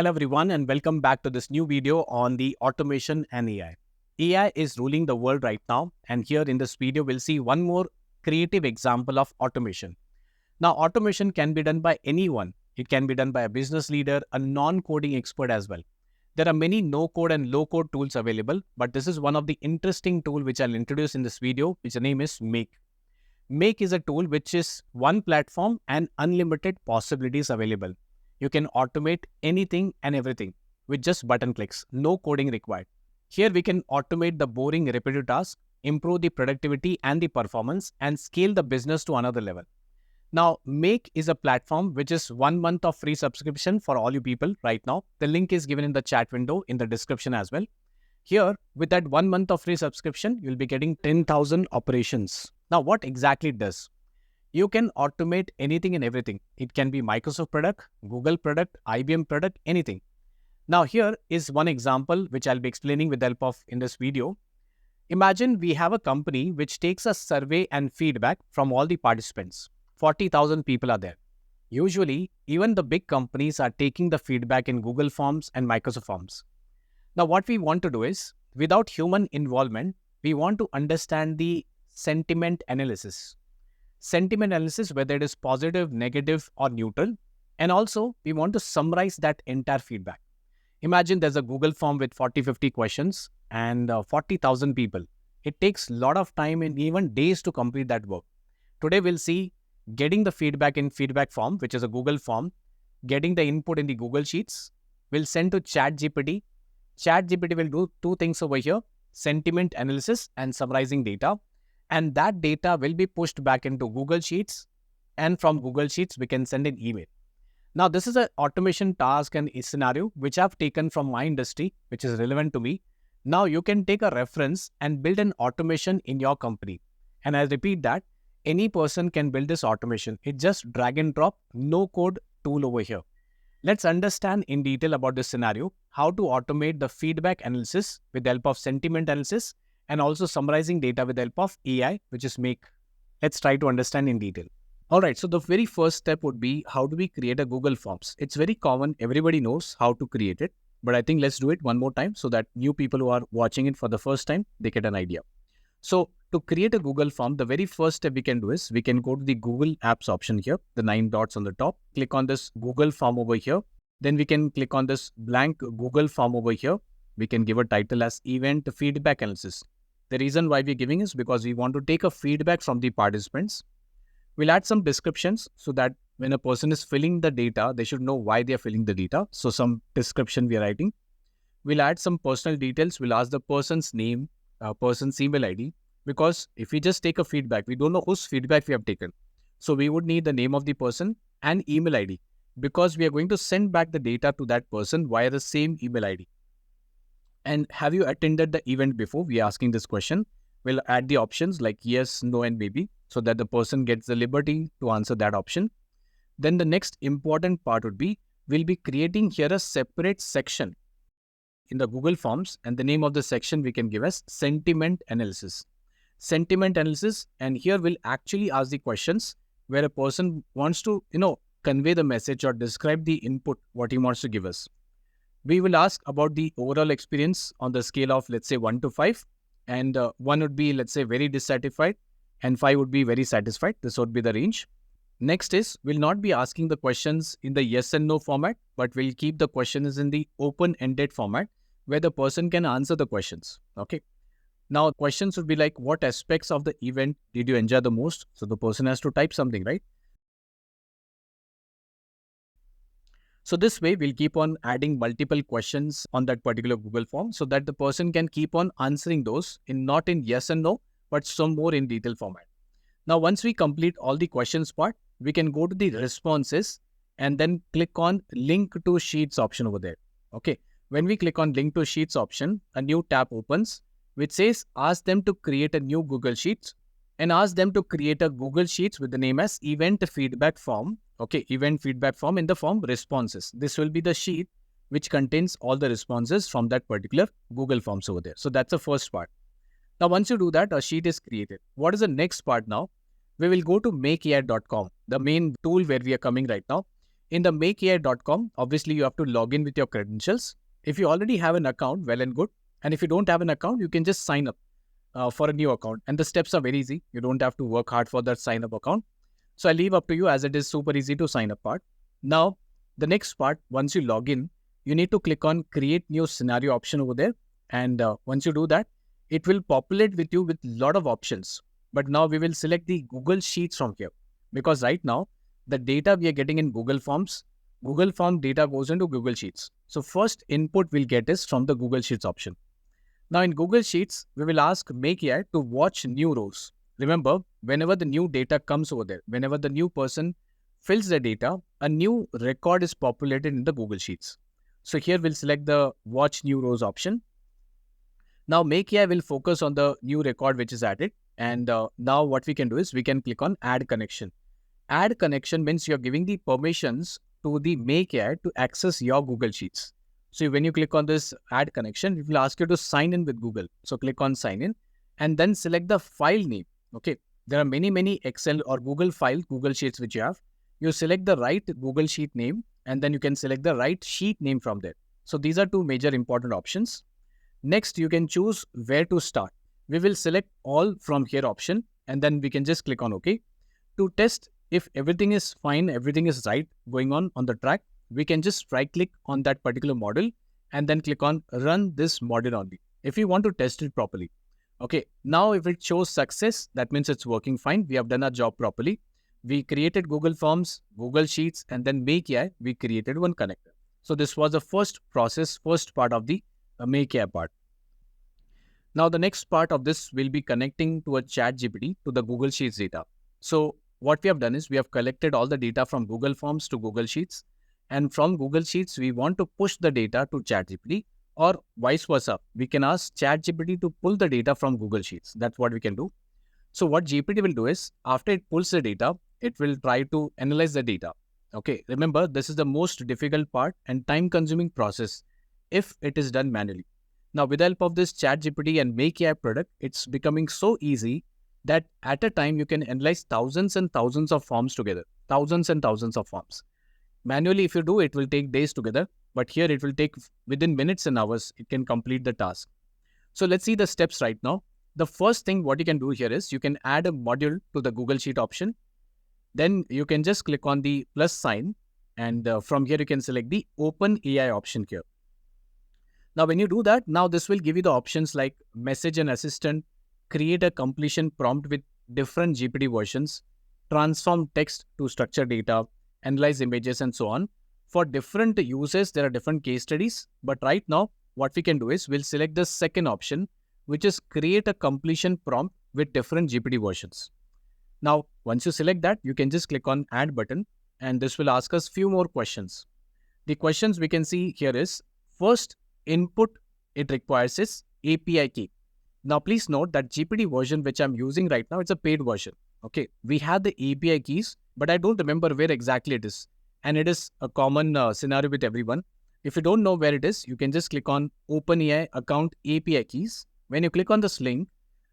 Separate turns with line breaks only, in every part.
Hello everyone and welcome back to this new video on the automation and AI. AI is ruling the world right now, and here in this video we'll see one more creative example of automation. Now automation can be done by anyone. It can be done by a business leader, a non-coding expert as well. There are many no-code and low-code tools available, but this is one of the interesting tool which I'll introduce in this video, which the name is Make. Make is a tool which is one platform and unlimited possibilities available. You can automate anything and everything with just button clicks, no coding required. Here we can automate the boring repetitive tasks, improve the productivity and the performance, and scale the business to another level. Now, Make is a platform which is 1 month of free subscription for all you people right now. The link is given in the chat window in the description as well. Here, with that 1 month of free subscription, you'll be getting 10,000 operations. Now, what exactly it does? You can automate anything and everything. It can be Microsoft product, Google product, IBM product, anything. Now here is one example which I'll be explaining with the help of in this video. Imagine we have a company which takes a survey and feedback from all the participants. 40,000 people are there. Usually, even the big companies are taking the feedback in Google Forms and Microsoft Forms. Now what we want to do is, without human involvement, we want to understand the sentiment analysis. Sentiment analysis, whether it is positive, negative, or neutral. And also, we want to summarize that entire feedback. Imagine there's a Google form with 40-50 questions and 40,000 people. It takes a lot of time and even days to complete that work. Today, we'll see getting the feedback in feedback form, which is a Google form, getting the input in the Google Sheets. We'll send to ChatGPT. ChatGPT will do two things over here, sentiment analysis and summarizing data. And that data will be pushed back into Google Sheets. And from Google Sheets, we can send an email. Now, this is an automation task and a scenario which I've taken from my industry, which is relevant to me. Now, you can take a reference and build an automation in your company. And I repeat that, any person can build this automation. It's just drag and drop, no code tool over here. Let's understand in detail about this scenario, how to automate the feedback analysis with the help of sentiment analysis, and also summarizing data with the help of AI, which is Make. Let's try to understand in detail. All right, so the very first step would be, how do we create a Google Forms? It's very common. Everybody knows how to create it. But I think let's do it one more time so that new people who are watching it for the first time, they get an idea. So to create a Google Form, the very first step we can do is, we can go to the Google Apps option here, the 9 dots on the top, click on this Google Form over here. Then we can click on this blank Google Form over here. We can give a title as Event Feedback Analysis. The reason why we're giving is because we want to take a feedback from the participants. We'll add some descriptions so that when a person is filling the data, they should know why they are filling the data. So some description we are writing. We'll add some personal details. We'll ask the person's name, person's email ID, because if we just take a feedback, we don't know whose feedback we have taken. So we would need the name of the person and email ID, because we are going to send back the data to that person via the same email ID. And have you attended the event before? We are asking this question. We'll add the options like yes, no, and maybe, so that the person gets the liberty to answer that option. Then the next important part would be, we'll be creating here a separate section in the Google Forms, and the name of the section we can give as sentiment analysis. Sentiment analysis, and here we'll actually ask the questions where a person wants to, convey the message or describe the input, what he wants to give us. We will ask about the overall experience on the scale of, let's say, 1 to 5. And 1 would be, let's say, very dissatisfied, and 5 would be very satisfied. This would be the range. Next is, we'll not be asking the questions in the yes and no format, but we'll keep the questions in the open-ended format where the person can answer the questions. Okay. Now, questions would be like, what aspects of the event did you enjoy the most? So the person has to type something, right? So this way, we'll keep on adding multiple questions on that particular Google form so that the person can keep on answering those not in yes and no, but some more in detailed format. Now, once we complete all the questions part, we can go to the responses and then click on link to sheets option over there. Okay. When we click on link to sheets option, a new tab opens, which says ask them to create a new Google Sheets, and ask them to create a Google Sheets with the name as event feedback form. Okay, event feedback form in the form responses. This will be the sheet which contains all the responses from that particular Google Forms over there. So that's the first part. Now, once you do that, a sheet is created. What is the next part now? We will go to Make.AI.com, the main tool where we are coming right now. In the Make.AI.com, obviously you have to log in with your credentials. If you already have an account, well and good. And if you don't have an account, you can just sign up for a new account. And the steps are very easy. You don't have to work hard for that sign up account. So I leave up to you, as it is super easy to sign up part. Now, the next part, once you log in, you need to click on create new scenario option over there. And once you do that, it will populate with you with a lot of options. But now we will select the Google Sheets from here, because right now the data we are getting in Google Form data goes into Google Sheets. So first input we'll get is from the Google Sheets option. Now in Google Sheets, we will ask Make.AI to watch new rows. Remember, whenever the new data comes over there, whenever the new person fills the data, a new record is populated in the Google Sheets. So here we'll select the watch new rows option. Now Make.AI will focus on the new record which is added. And now what we can do is we can click on add connection. Add connection means you're giving the permissions to the Make.AI to access your Google Sheets. So when you click on this add connection, it will ask you to sign in with Google. So click on sign in and then select the file name. Okay. There are many Excel or Google files, Google Sheets which you have. You select the right Google Sheet name and then you can select the right sheet name from there. So these are two major important options. Next, you can choose where to start. We will select all from here option and then we can just click on OK. To test if everything is fine, everything is right going on the track, we can just right click on that particular model and then click on run this model only if you want to test it properly. Okay, now if it shows success, that means it's working fine. We have done our job properly. We created Google Forms, Google Sheets, and then Make.AI, we created one connector. So this was the first process, first part of the Make.AI part. Now the next part of this will be connecting to a ChatGPT to the Google Sheets data. So what we have done is we have collected all the data from Google Forms to Google Sheets. And from Google Sheets, we want to push the data to ChatGPT or vice versa. We can ask ChatGPT to pull the data from Google Sheets. That's what we can do. So what GPT will do is after it pulls the data, it will try to analyze the data. Okay, remember, this is the most difficult part and time-consuming process if it is done manually. Now, with the help of this ChatGPT and Make.AI product, it's becoming so easy that at a time you can analyze thousands and thousands of forms together, thousands and thousands of forms. Manually, if you do, it will take days together, but here it will take within minutes and hours, it can complete the task. So let's see the steps right now. The first thing what you can do here is you can add a module to the Google Sheet option. Then you can just click on the plus sign and from here you can select the Open AI option here. Now, when you do that, now this will give you the options like message and assistant, create a completion prompt with different GPT versions, transform text to structured data, analyze images and so on. For different uses, there are different case studies. But right now, what we can do is we'll select the second option, which is create a completion prompt with different GPT versions. Now, once you select that, you can just click on add button and this will ask us few more questions. The questions we can see here is first input it requires is API key. Now, please note that GPT version which I'm using right now, it's a paid version. Okay, we have the API keys, but I don't remember where exactly it is. And it is a common scenario with everyone. If you don't know where it is, you can just click on OpenAI account API keys. When you click on this link,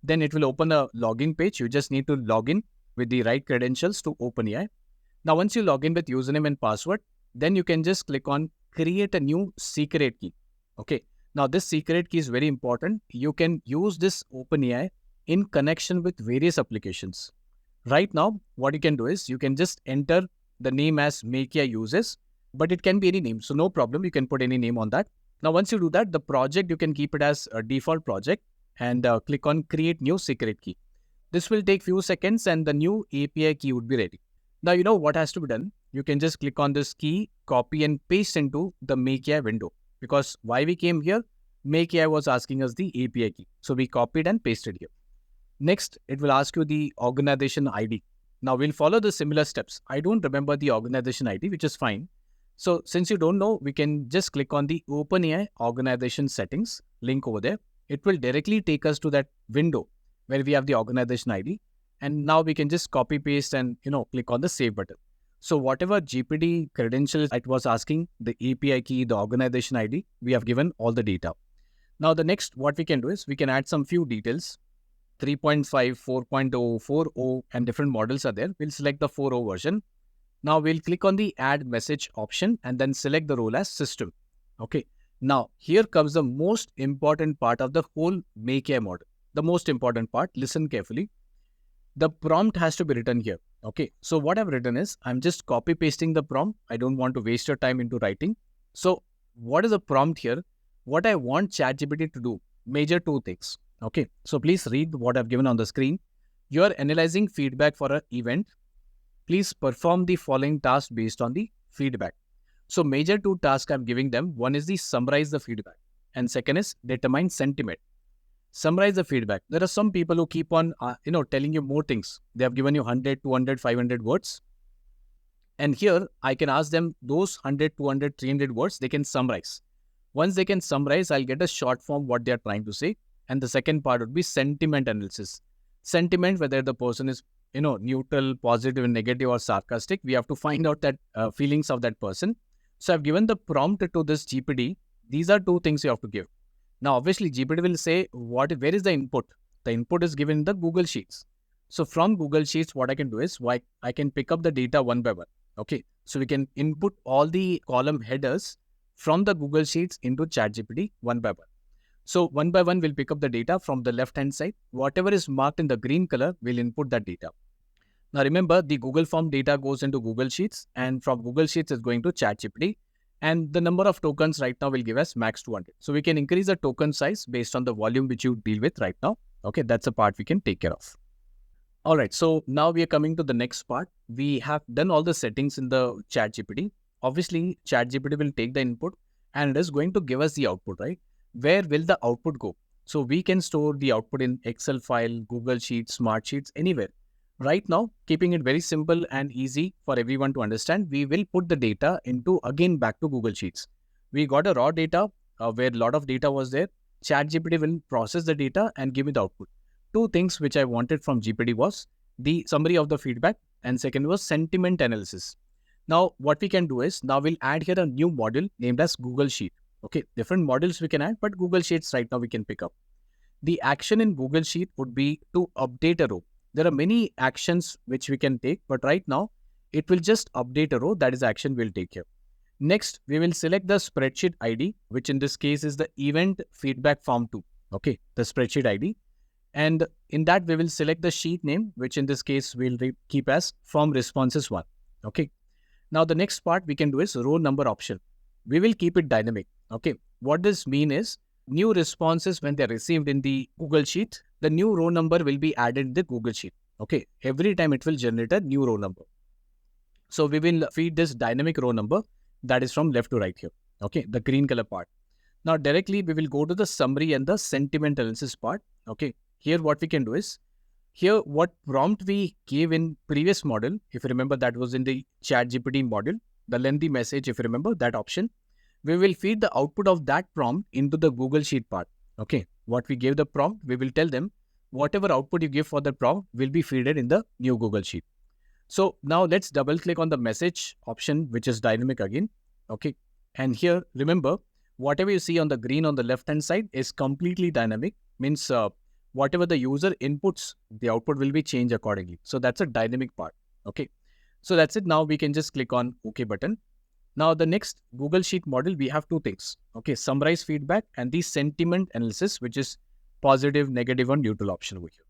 then it will open a login page. You just need to log in with the right credentials to OpenAI. Now, once you log in with username and password, then you can just click on create a new secret key. Okay. Now, this secret key is very important. You can use this OpenAI in connection with various applications. Right now, what you can do is you can just enter the name as Make.AI uses, but it can be any name. So no problem. You can put any name on that. Now, once you do that, the project, you can keep it as a default project and click on create new secret key. This will take few seconds and the new API key would be ready. Now, you know what has to be done. You can just click on this key, copy and paste into the Make.AI window. Because why we came here, Make.AI was asking us the API key. So we copied and pasted here. Next, it will ask you the organization ID. Now we'll follow the similar steps. I don't remember the organization ID, which is fine. So since you don't know, we can just click on the OpenAI organization settings link over there. It will directly take us to that window where we have the organization ID. And now we can just copy paste and, click on the save button. So whatever GPT credentials it was asking, the API key, the organization ID, we have given all the data. Now the next, what we can do is we can add some few details. 3.5, 4.0, 4.0 and different models are there. We'll select the 4.0 version. Now we'll click on the add message option and then select the role as system. Okay. Now here comes the most important part of the whole Make.AI model. The most important part, listen carefully. The prompt has to be written here. Okay. So what I've written is, I'm just copy pasting the prompt. I don't want to waste your time into writing. So what is the prompt here? What I want ChatGPT to do, major two things. Okay. So please read what I've given on the screen. You are analyzing feedback for an event. Please perform the following task based on the feedback. So major two tasks I'm giving them. One is the summarize the feedback and second is determine sentiment. Summarize the feedback. There are some people who keep on, telling you more things. They have given you 100, 200, 500 words. And here I can ask them those 100, 200, 300 words, they can summarize. Once they can summarize, I'll get a short form what they're trying to say. And the second part would be sentiment analysis. Sentiment, whether the person is, neutral, positive, negative, or sarcastic, we have to find out that feelings of that person. So I've given the prompt to this GPT. These are two things you have to give. Now, obviously, GPT will say, where is the input? The input is given in the Google Sheets. So from Google Sheets, what I can do is, I can pick up the data one by one. Okay. So we can input all the column headers from the Google Sheets into ChatGPT one by one. So one by one, we'll pick up the data from the left-hand side. Whatever is marked in the green color, we'll input that data. Now remember, the Google Form data goes into Google Sheets, and from Google Sheets is going to ChatGPT. And the number of tokens right now will give us max 200. So we can increase the token size based on the volume which you deal with right now. Okay, that's a part we can take care of. All right, so now we are coming to the next part. We have done all the settings in the ChatGPT. Obviously, ChatGPT will take the input and it is going to give us the output, right? Where will the output go? So we can store the output in Excel file, Google Sheets, Smart Sheets, anywhere. Right now, keeping it very simple and easy for everyone to understand, we will put the data into, again, back to Google Sheets. We got a raw data where a lot of data was there. ChatGPT will process the data and give me the output. Two things which I wanted from GPT was the summary of the feedback and second was sentiment analysis. Now, what we can do is, now we'll add here a new module named as Google Sheet. Okay, different modules we can add, but Google Sheets right now we can pick up. The action in Google Sheet would be to update a row. There are many actions which we can take, but right now it will just update a row. That is action we'll take here. Next, we will select the spreadsheet ID, which in this case is the event feedback form 2. Okay, the spreadsheet ID. And in that, we will select the sheet name, which in this case we'll keep as form responses 1. Okay. Now, the next part we can do is row number option. We will keep it dynamic. Okay. What this mean is, new responses when they're received in the Google Sheet, the new row number will be added in the Google Sheet. Okay. Every time it will generate a new row number. So we will feed this dynamic row number that is from left to right here. Okay. The green color part. Now directly we will go to the summary and the sentiment analysis part. Okay. Here what we can do is, here what prompt we gave in previous model, if you remember that was in the ChatGPT model, the lengthy message, if you remember that option, we will feed the output of that prompt into the Google Sheet part. Okay, what we gave the prompt, we will tell them whatever output you give for the prompt will be fed in the new Google Sheet. So now let's double click on the message option, which is dynamic again. Okay, and here remember, whatever you see on the green on the left hand side is completely dynamic, means whatever the user inputs, the output will be changed accordingly. So that's a dynamic part. Okay. So that's it. Now we can just click on OK button. Now the next Google Sheet model, we have two things. Okay. Summarize feedback and the sentiment analysis, which is positive, negative, and neutral option over here.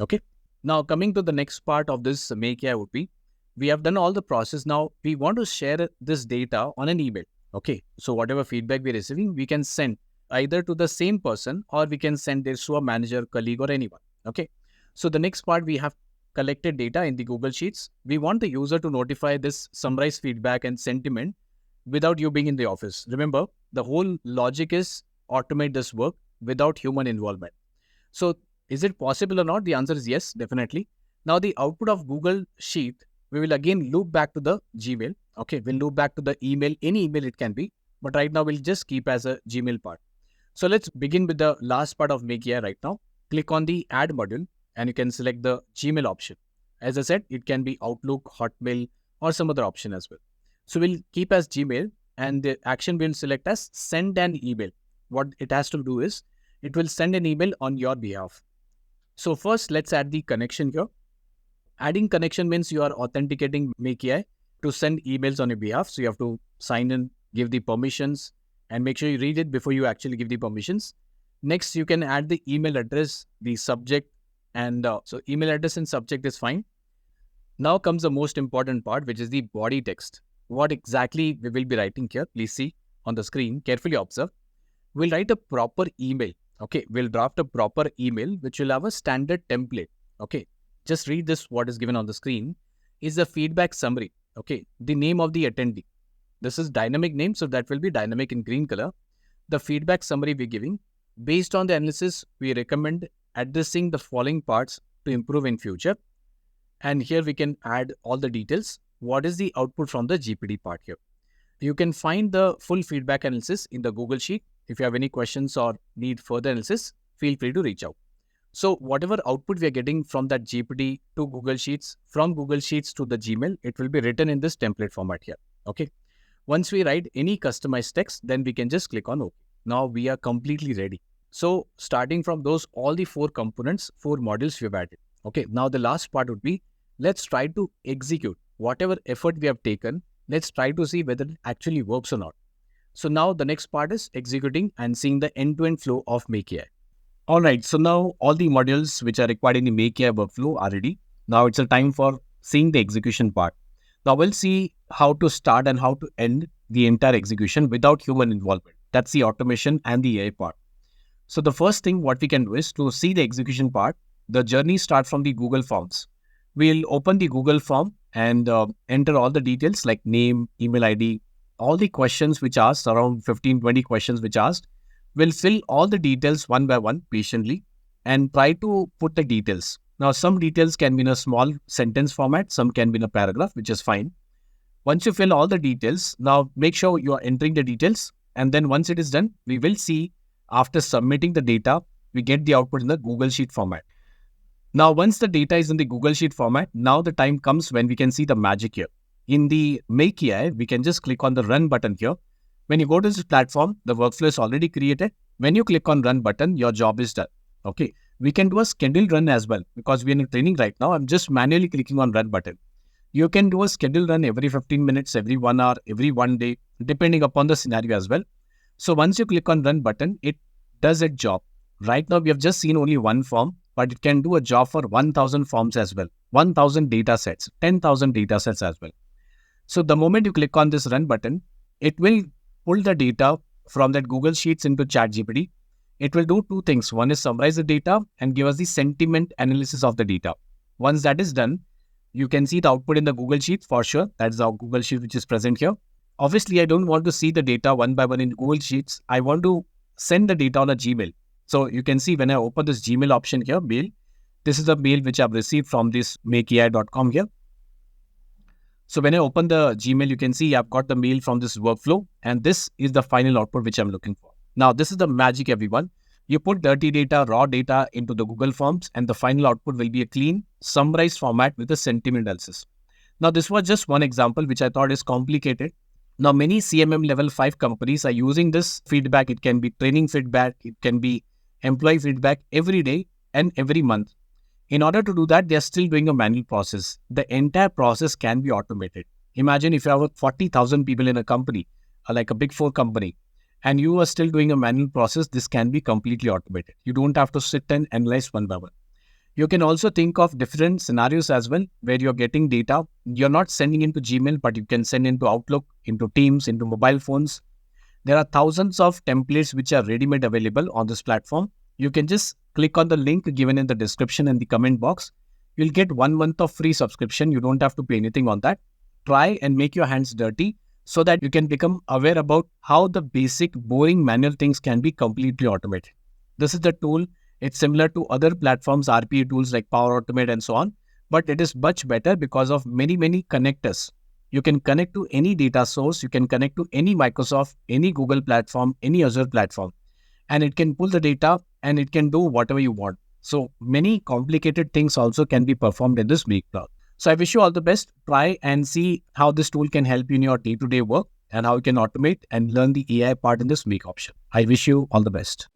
Okay. Now coming to the next part of this Make.AI would be, we have done all the process. Now we want to share this data on an email. Okay. So whatever feedback we're receiving, we can send either to the same person or we can send this to a manager, colleague, or anyone. Okay. So the next part, we have collected data in the Google Sheets. We want the user to notify this summarized feedback and sentiment without you being in the office. Remember, the whole logic is automate this work without human involvement. So is it possible or not? The answer is yes, definitely. Now the output of Google Sheet, we will again loop back to the Gmail. Okay. We'll loop back to the email, any email it can be, but right now we'll just keep as a Gmail part. So let's begin with the last part of Make.AI right now. Click on the add module and you can select the Gmail option. As I said, it can be Outlook, Hotmail, or some other option as well. So we'll keep as Gmail and the action we'll select as send an email. What it has to do is, it will send an email on your behalf. So first, let's add the connection here. Adding connection means you are authenticating Make.AI to send emails on your behalf. So you have to sign in, give the permissions, and make sure you read it before you actually give the permissions. Next, you can add the email address, the subject, and so email address and subject is fine. Now comes the most important part, which is the body text. What exactly we will be writing here? Please see on the screen, carefully observe. We'll write a proper email. Okay, we'll draft a proper email which will have a standard template. Okay, just read this. What is given on the screen is the feedback summary. Okay, the name of the attendee. This is dynamic name, so that will be dynamic in green color. The feedback summary we're giving. Based on the analysis, we recommend addressing the following parts to improve in future. And here we can add all the details. What is the output from the GPT part here? You can find the full feedback analysis in the Google Sheet. If you have any questions or need further analysis, feel free to reach out. So whatever output we are getting from that GPT to Google Sheets, from Google Sheets to the Gmail, it will be written in this template format here. Okay. Once we write any customized text, then we can just click on OK. Now we are completely ready. So starting from those, all the 4 components, 4 modules we have added. Okay. Now the last part would be, let's try to execute whatever effort we have taken. Let's try to see whether it actually works or not. So now the next part is executing and seeing the end-to-end flow of Make.AI. All right, so now all the modules which are required in the Make.AI workflow are ready. Now it's a time for seeing the execution part. Now we'll see how to start and how to end the entire execution without human involvement. That's the automation and the AI part. So the first thing what we can do is to see the execution part, the journey starts from the Google Forms. We'll open the Google form and enter all the details like name, email ID, all the questions which asked, around 15-20 questions which asked. We'll fill all the details one by one patiently and try to put the details. Now, some details can be in a small sentence format, some can be in a paragraph, which is fine. Once you fill all the details, now make sure you are entering the details. And then once it is done, we will see after submitting the data, we get the output in the Google Sheet format. Now, once the data is in the Google Sheet format, now the time comes when we can see the magic here. In the Make.AI, we can just click on the Run button here. When you go to this platform, the workflow is already created. When you click on Run button, your job is done. Okay. We can do a scheduled run as well because we are in training right now. I'm just manually clicking on Run button. You can do a scheduled run every 15 minutes, every 1 hour, every 1 day, depending upon the scenario as well. So once you click on Run button, it does its job. Right now, we have just seen only one form, but it can do a job for 1,000 forms as well, 1,000 data sets, 10,000 data sets as well. So the moment you click on this Run button, it will pull the data from that Google Sheets into ChatGPT. It will do 2 things. One is summarize the data and give us the sentiment analysis of the data. Once that is done, you can see the output in the Google Sheet for sure. That's our Google Sheet which is present here. Obviously, I don't want to see the data one by one in Google Sheets. I want to send the data on a Gmail. So you can see when I open this Gmail option here, mail, this is the mail which I've received from this Make.AI.com here. So when I open the Gmail, you can see I've got the mail from this workflow, and this is the final output which I'm looking for. Now, this is the magic, everyone. You put dirty data, raw data into the Google Forms, and the final output will be a clean, summarized format with a sentiment analysis. Now, this was just one example which I thought is complicated. Now, many CMM level 5 companies are using this feedback. It can be training feedback, it can be employee feedback every day and every month. In order to do that, they are still doing a manual process. The entire process can be automated. Imagine if you have 40,000 people in a company, like a big 4 company, and you are still doing a manual process, this can be completely automated. You don't have to sit and analyze one by one. You can also think of different scenarios as well, where you're getting data. You're not sending into Gmail, but you can send into Outlook, into Teams, into mobile phones. There are thousands of templates which are ready-made available on this platform. You can just click on the link given in the description and the comment box. You'll get 1 month of free subscription. You don't have to pay anything on that. Try and make your hands dirty so that you can become aware about how the basic, boring manual things can be completely automated. This is the tool. It's similar to other platforms, RPA tools like Power Automate and so on, but it is much better because of many connectors. You can connect to any data source. You can connect to any Microsoft, any Google platform, any Azure platform, and it can pull the data and it can do whatever you want. So many complicated things also can be performed in this Make Cloud. So I wish you all the best. Try and see how this tool can help you in your day-to-day work and how you can automate and learn the AI part in this Make option. I wish you all the best.